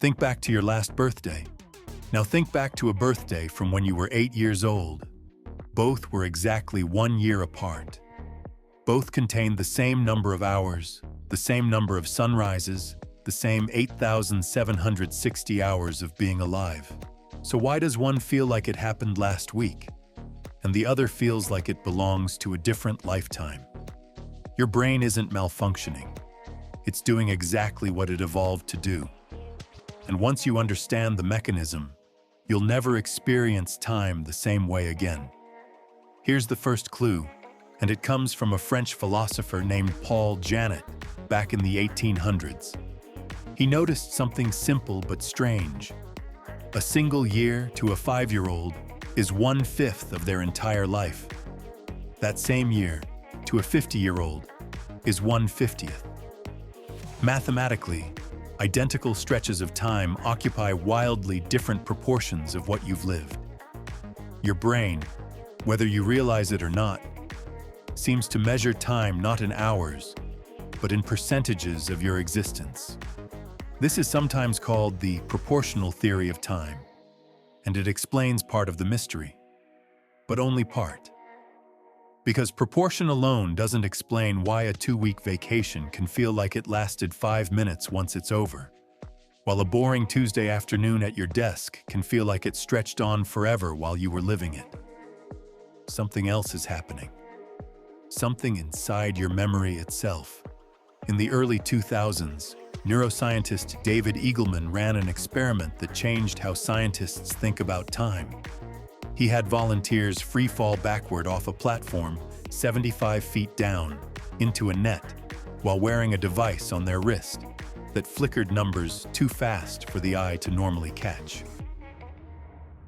Think back to your last birthday. Now think back to a birthday from when you were 8 years old. Both were exactly 1 year apart. Both contained the same number of hours, the same number of sunrises, the same 8,760 hours of being alive. So why does one feel like it happened last week, and the other feels like it belongs to a different lifetime? Your brain isn't malfunctioning. It's doing exactly what it evolved to do. And once you understand the mechanism, you'll never experience time the same way again. Here's the first clue, and it comes from a French philosopher named Paul Janet back in the 1800s. He noticed something simple but strange. A single year to a 5-year-old is 1/5 of their entire life. That same year to a 50-year-old is 1/50th. Mathematically, identical stretches of time occupy wildly different proportions of what you've lived. Your brain, whether you realize it or not, seems to measure time not in hours, but in percentages of your existence. This is sometimes called the proportional theory of time, and it explains part of the mystery, but only part. Because proportion alone doesn't explain why a 2-week vacation can feel like it lasted 5 minutes once it's over, while a boring Tuesday afternoon at your desk can feel like it stretched on forever while you were living it. Something else is happening. Something inside your memory itself. In the early 2000s, neuroscientist David Eagleman ran an experiment that changed how scientists think about time. He had volunteers free fall backward off a platform 75 feet down into a net while wearing a device on their wrist that flickered numbers too fast for the eye to normally catch.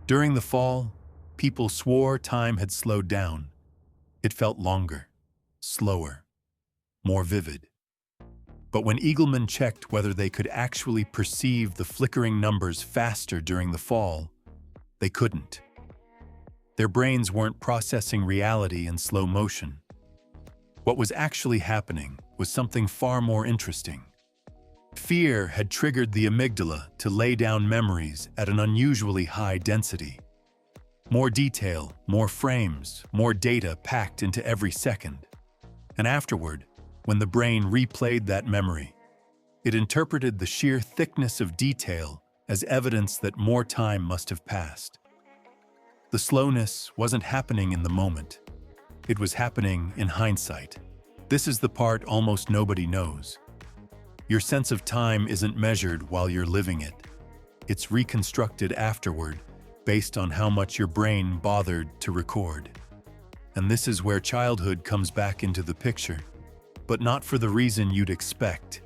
During the fall, people swore time had slowed down. It felt longer, slower, more vivid. But when Eagleman checked whether they could actually perceive the flickering numbers faster during the fall, they couldn't. Their brains weren't processing reality in slow motion. What was actually happening was something far more interesting. Fear had triggered the amygdala to lay down memories at an unusually high density. More detail, more frames, more data packed into every second. And afterward, when the brain replayed that memory, it interpreted the sheer thickness of detail as evidence that more time must have passed. The slowness wasn't happening in the moment. It was happening in hindsight. This is the part almost nobody knows. Your sense of time isn't measured while you're living it. It's reconstructed afterward based on how much your brain bothered to record. And this is where childhood comes back into the picture, but not for the reason you'd expect.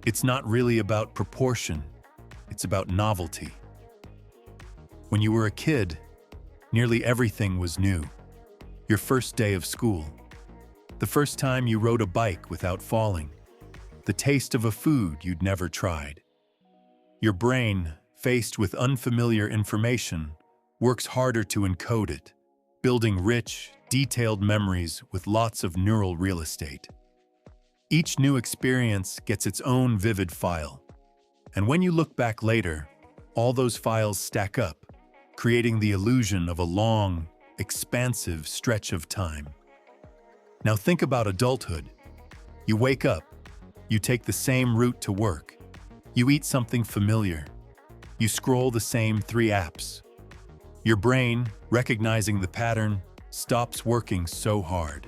It's not really about proportion. It's about novelty. When you were a kid, nearly everything was new. Your first day of school, the first time you rode a bike without falling, the taste of a food you'd never tried. Your brain, faced with unfamiliar information, works harder to encode it, building rich, detailed memories with lots of neural real estate. Each new experience gets its own vivid file, and when you look back later, all those files stack up, creating the illusion of a long, expansive stretch of time. Now think about adulthood. You wake up, you take the same route to work, you eat something familiar, you scroll the same 3 apps. Your brain, recognizing the pattern, stops working so hard.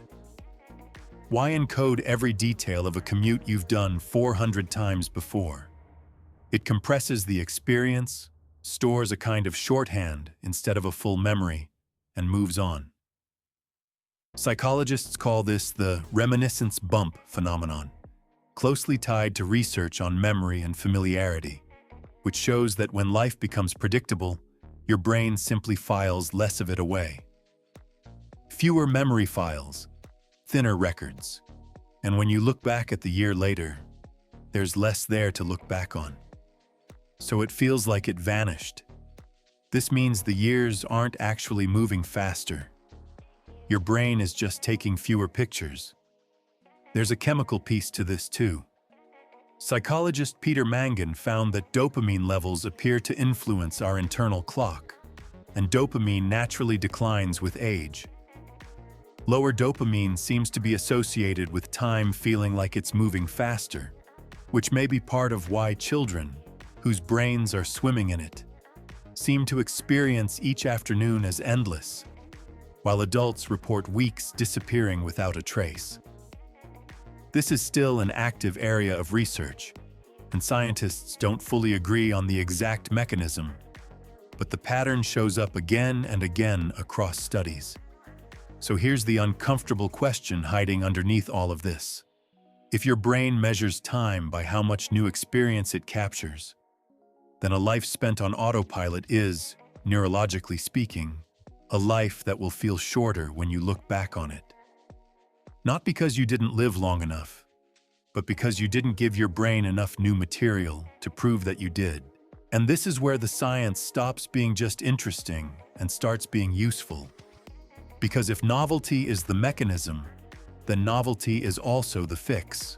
Why encode every detail of a commute you've done 400 times before? It compresses the experience, stores a kind of shorthand instead of a full memory, and moves on. Psychologists call this the reminiscence bump phenomenon, closely tied to research on memory and familiarity, which shows that when life becomes predictable, your brain simply files less of it away. Fewer memory files, thinner records, and when you look back at the year later, there's less there to look back on. So it feels like it vanished. This means the years aren't actually moving faster. Your brain is just taking fewer pictures. There's a chemical piece to this too. Psychologist Peter Mangan found that dopamine levels appear to influence our internal clock, and dopamine naturally declines with age. Lower dopamine seems to be associated with time feeling like it's moving faster, which may be part of why children, whose brains are swimming in it, seem to experience each afternoon as endless, while adults report weeks disappearing without a trace. This is still an active area of research, and scientists don't fully agree on the exact mechanism, but the pattern shows up again and again across studies. So here's the uncomfortable question hiding underneath all of this. If your brain measures time by how much new experience it captures, then a life spent on autopilot is, neurologically speaking, a life that will feel shorter when you look back on it. Not because you didn't live long enough, but because you didn't give your brain enough new material to prove that you did. And this is where the science stops being just interesting and starts being useful. Because if novelty is the mechanism, then novelty is also the fix.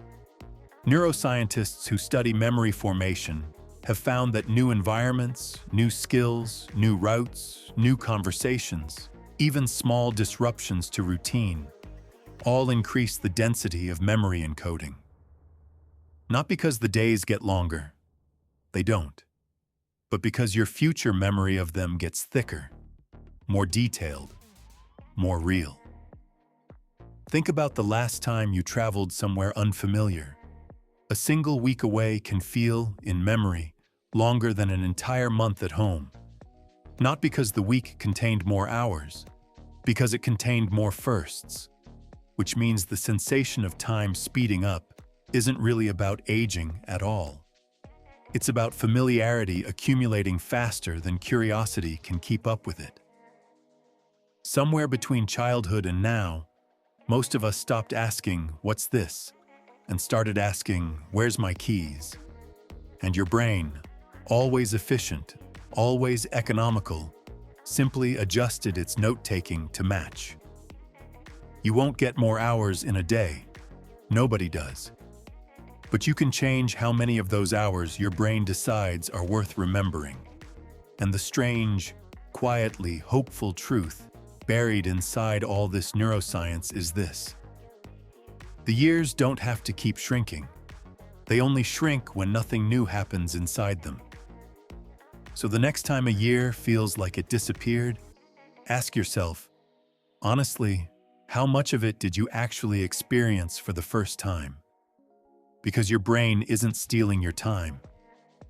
Neuroscientists who study memory formation have found that new environments, new skills, new routes, new conversations, even small disruptions to routine, all increase the density of memory encoding. Not because the days get longer, they don't, but because your future memory of them gets thicker, more detailed, more real. Think about the last time you traveled somewhere unfamiliar. A single week away can feel, in memory, longer than an entire month at home. Not because the week contained more hours, because it contained more firsts, which means the sensation of time speeding up isn't really about aging at all. It's about familiarity accumulating faster than curiosity can keep up with it. Somewhere between childhood and now, most of us stopped asking, "What's this?" and started asking, "Where's my keys?" And your brain, always efficient, always economical, simply adjusted its note-taking to match. You won't get more hours in a day. Nobody does. But you can change how many of those hours your brain decides are worth remembering. And the strange, quietly hopeful truth buried inside all this neuroscience is this: the years don't have to keep shrinking. They only shrink when nothing new happens inside them. So the next time a year feels like it disappeared, ask yourself, honestly, how much of it did you actually experience for the first time? Because your brain isn't stealing your time.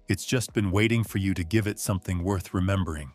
It's just been waiting for you to give it something worth remembering.